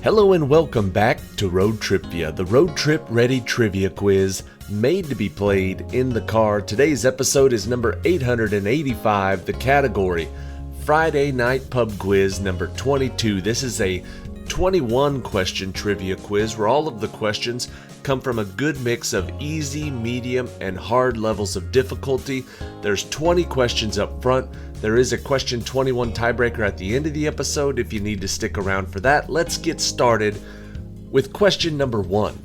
Hello and welcome back to ROADTRIpVIA, the road trip ready trivia quiz made to be played in the car. Today's episode is number 885, the category Friday Night Pub Quiz number 22. This is a 21 question trivia quiz where all of the questions come from a good mix of easy, medium, and hard levels of difficulty. There's 20 questions up front. There is a question 21 tiebreaker at the end of the episode if you need to stick around for that. Let's get started with question number 1.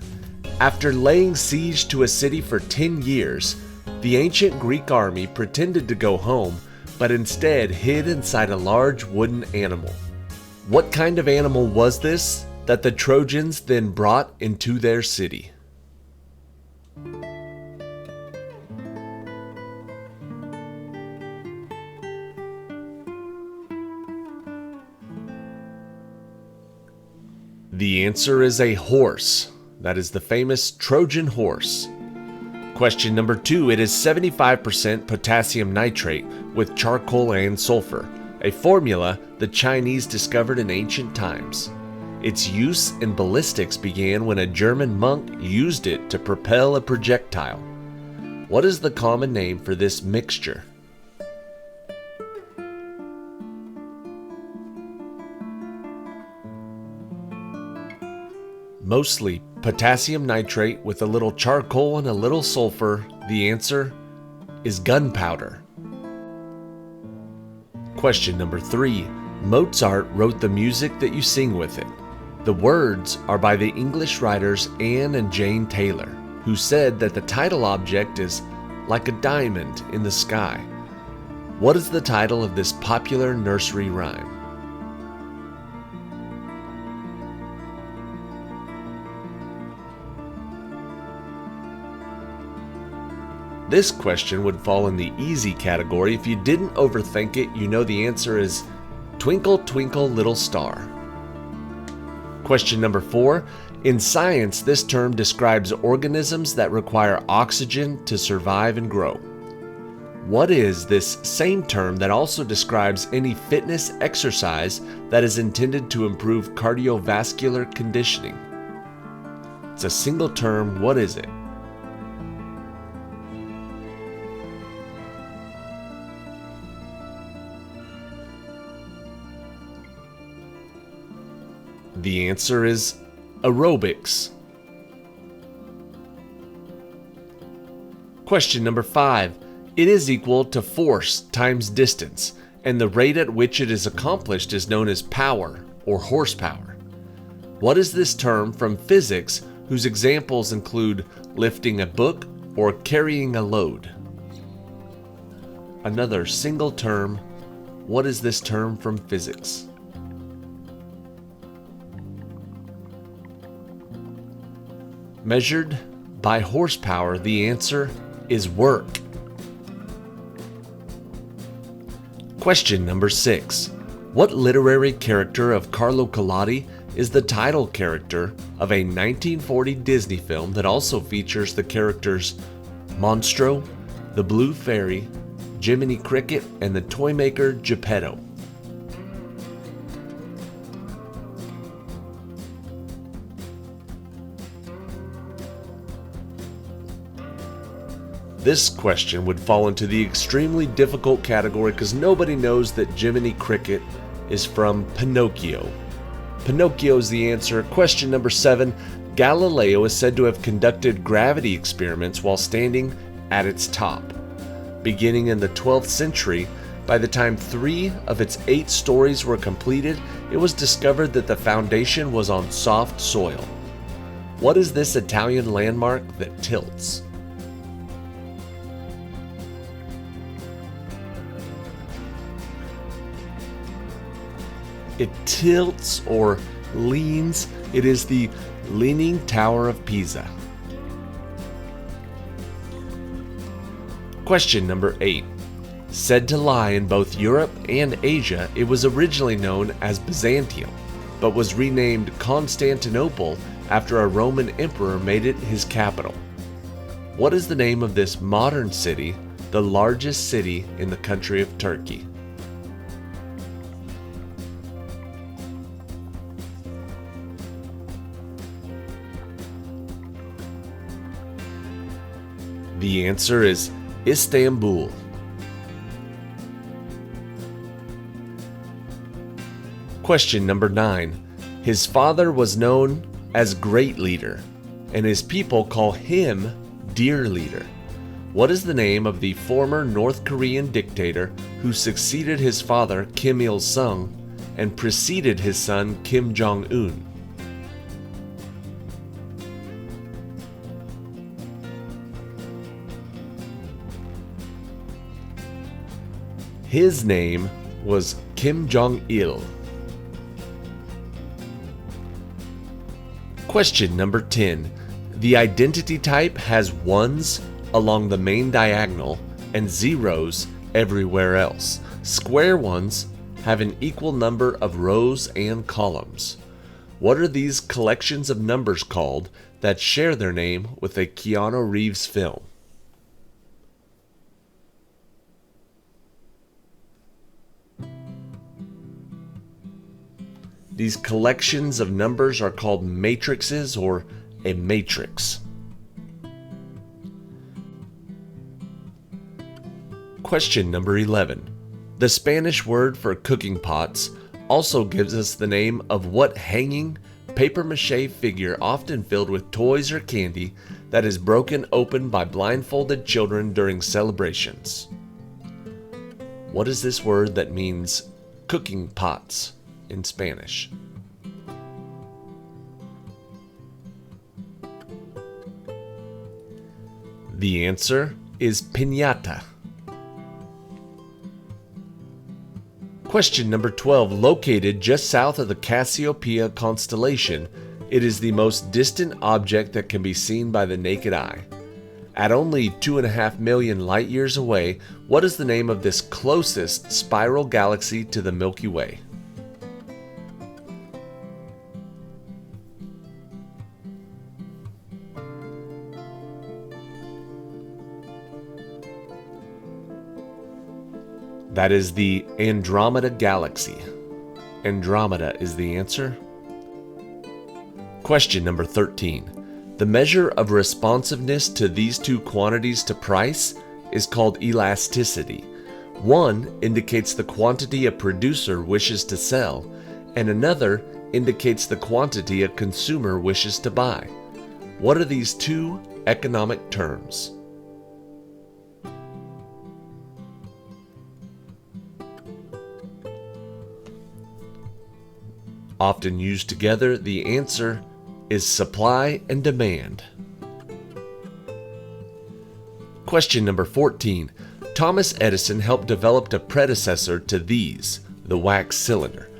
After laying siege to a city for 10 years, the ancient Greek army pretended to go home, but instead hid inside a large wooden animal. What kind of animal was this that the Trojans then brought into their city? The answer is a horse. That is the famous Trojan horse. Question number 2. It is 75% potassium nitrate with charcoal and sulfur, a formula the Chinese discovered in ancient times. Its use in ballistics began when a German monk used it to propel a projectile. What is the common name for this mixture? Mostly potassium nitrate with a little charcoal and a little sulfur. The answer is gunpowder. Question number 3. Mozart wrote the music that you sing with it. The words are by the English writers Anne and Jane Taylor, who said that the title object is like a diamond in the sky. What is the title of this popular nursery rhyme? This question would fall in the easy category. If you didn't overthink it, you know the answer is Twinkle, Twinkle, Little Star. Question number 4. In science, this term describes organisms that require oxygen to survive and grow. What is this same term that also describes any fitness exercise that is intended to improve cardiovascular conditioning? It's a single term. What is it? The answer is aerobics. Question number 5. It is equal to force times distance, and the rate at which it is accomplished is known as power or horsepower. What is this term from physics whose examples include lifting a book or carrying a load? Another single term. What is this term from physics? Measured by horsepower, the answer is work. Question number 6. What literary character of Carlo Collodi is the title character of a 1940 Disney film that also features the characters Monstro, the Blue Fairy, Jiminy Cricket, and the toy maker Geppetto? This question would fall into the extremely difficult category because nobody knows that Jiminy Cricket is from Pinocchio. Pinocchio is the answer. Question number 7. Galileo is said to have conducted gravity experiments while standing at its top. Beginning in the 12th century, by the time 3 of its 8 stories were completed, it was discovered that the foundation was on soft soil. What is this Italian landmark that tilts? It tilts or leans. It is the Leaning Tower of Pisa. Question number 8. Said to lie in both Europe and Asia, it was originally known as Byzantium, but was renamed Constantinople after a Roman emperor made it his capital. What is the name of this modern city, the largest city in the country of Turkey? The answer is Istanbul. Question number 9. His father was known as Great Leader, and his people call him Dear Leader. What is the name of the former North Korean dictator who succeeded his father Kim Il-sung and preceded his son Kim Jong-un? His name was Kim Jong-il. Question number 10. The identity type has ones along the main diagonal and zeros everywhere else. Square ones have an equal number of rows and columns. What are these collections of numbers called that share their name with a Keanu Reeves film? These collections of numbers are called matrices or a matrix. Question number 11. The Spanish word for cooking pots also gives us the name of what hanging, papier-mâché figure often filled with toys or candy that is broken open by blindfolded children during celebrations. What is this word that means cooking pots in Spanish? The answer is piñata. Question number 12. Located just south of the Cassiopeia constellation, it is the most distant object that can be seen by the naked eye. At only 2.5 million light years away, what is the name of this closest spiral galaxy to the Milky Way? That is the Andromeda Galaxy. Andromeda is the answer. Question number 13. The measure of responsiveness to these two quantities to price is called elasticity. One indicates the quantity a producer wishes to sell, and another indicates the quantity a consumer wishes to buy. What are these two economic terms? Often used together, the answer is supply and demand. Question number 14. Thomas Edison helped develop a predecessor to these, the wax cylinder.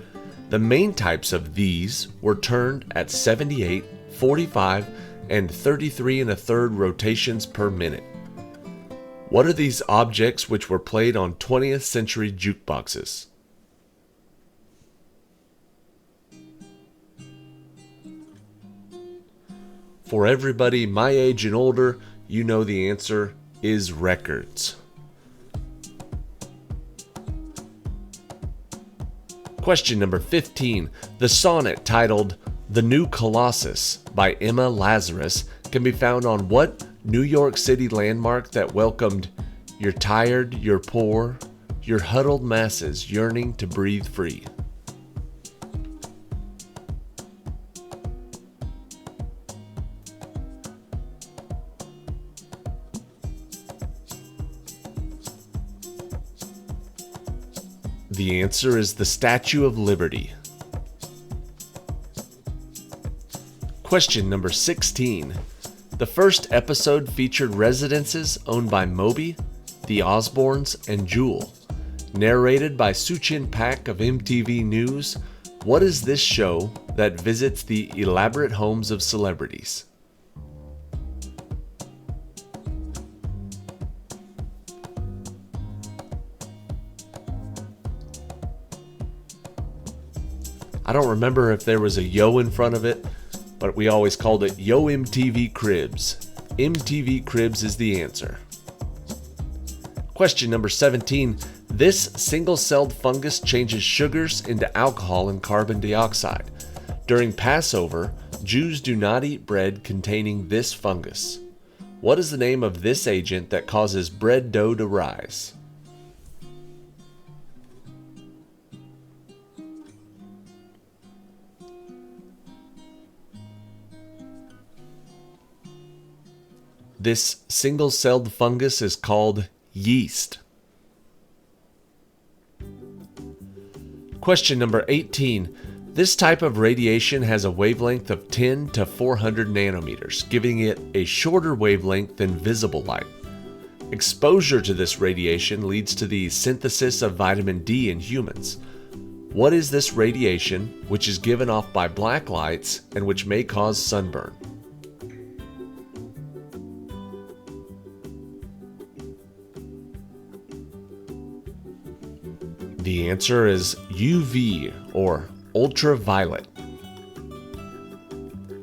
The main types of these were turned at 78, 45, and 33 1/3 rotations per minute. What are these objects which were played on 20th century jukeboxes? For everybody my age and older, you know the answer is records. Question number 15. The sonnet titled The New Colossus by Emma Lazarus can be found on what New York City landmark that welcomed "You're tired, you're poor, your huddled masses yearning to breathe free"? The answer is the Statue of Liberty. Question number 16. The first episode featured residences owned by Moby, the Osbournes, and Jewel. Narrated by Suchin Pak of MTV News, what is this show that visits the elaborate homes of celebrities? I don't remember if there was a yo in front of it, but we always called it Yo MTV Cribs. MTV Cribs is the answer. Question number 17. This single-celled fungus changes sugars into alcohol and carbon dioxide. During Passover, Jews do not eat bread containing this fungus. What is the name of this agent that causes bread dough to rise? This single-celled fungus is called yeast. Question number 18. This type of radiation has a wavelength of 10 to 400 nanometers, giving it a shorter wavelength than visible light. Exposure to this radiation leads to the synthesis of vitamin D in humans. What is this radiation, which is given off by black lights and which may cause sunburn? The answer is UV, or ultraviolet.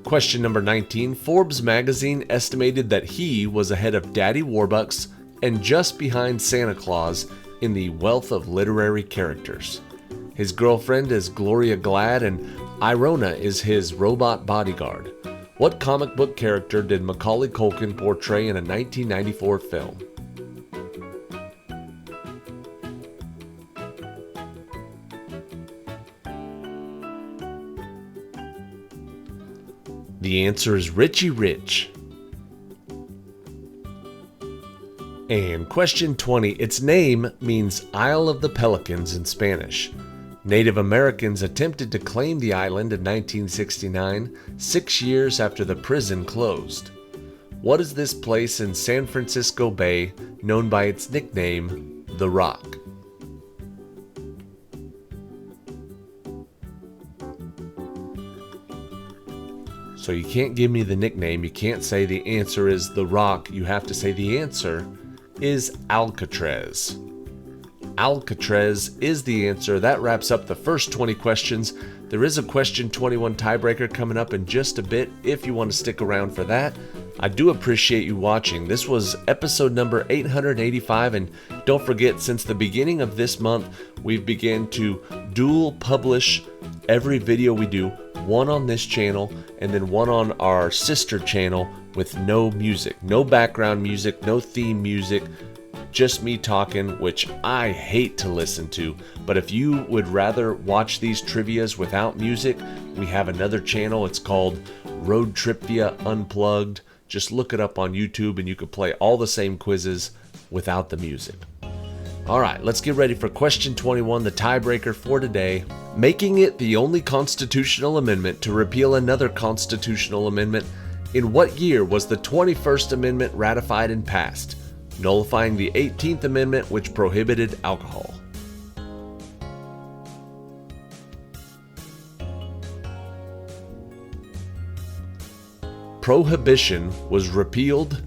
Question number 19. Forbes magazine estimated that he was ahead of Daddy Warbucks and just behind Santa Claus in the wealth of literary characters. His girlfriend is Gloria Glad and Irona is his robot bodyguard. What comic book character did Macaulay Culkin portray in a 1994 film? The answer is Richie Rich. And question 20. Its name means Isle of the Pelicans in Spanish. Native Americans attempted to claim the island in 1969, 6 years after the prison closed. What is this place in San Francisco Bay known by its nickname, The Rock? So you can't give me the nickname, you can't say the answer is The Rock, you have to say the answer is Alcatraz. Alcatraz is the answer. That wraps up the first 20 questions. There is a question 21 tiebreaker coming up in just a bit if you want to stick around for that. I do appreciate you watching. This was episode number 885, and don't forget, since the beginning of this month, we've begun to dual publish every video we do, one on this channel and then one on our sister channel with no music, no background music, no theme music, just me talking, which I hate to listen to. But if you would rather watch these trivias without music, we have another channel. It's called ROADTRIpVIA Unplugged. Just look it up on YouTube and you can play all the same quizzes without the music. All right, let's get ready for question 21, the tiebreaker for today. Making it the only constitutional amendment to repeal another constitutional amendment, in what year was the 21st Amendment ratified and passed, nullifying the 18th Amendment, which prohibited alcohol? Prohibition was repealed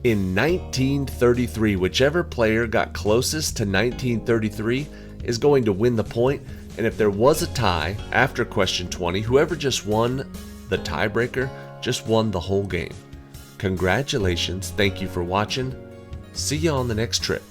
in 1933. Whichever player got closest to 1933 is going to win the point. And if there was a tie after question 20, whoever just won the tiebreaker just won the whole game. Congratulations. Thank you for watching. See you on the next trip.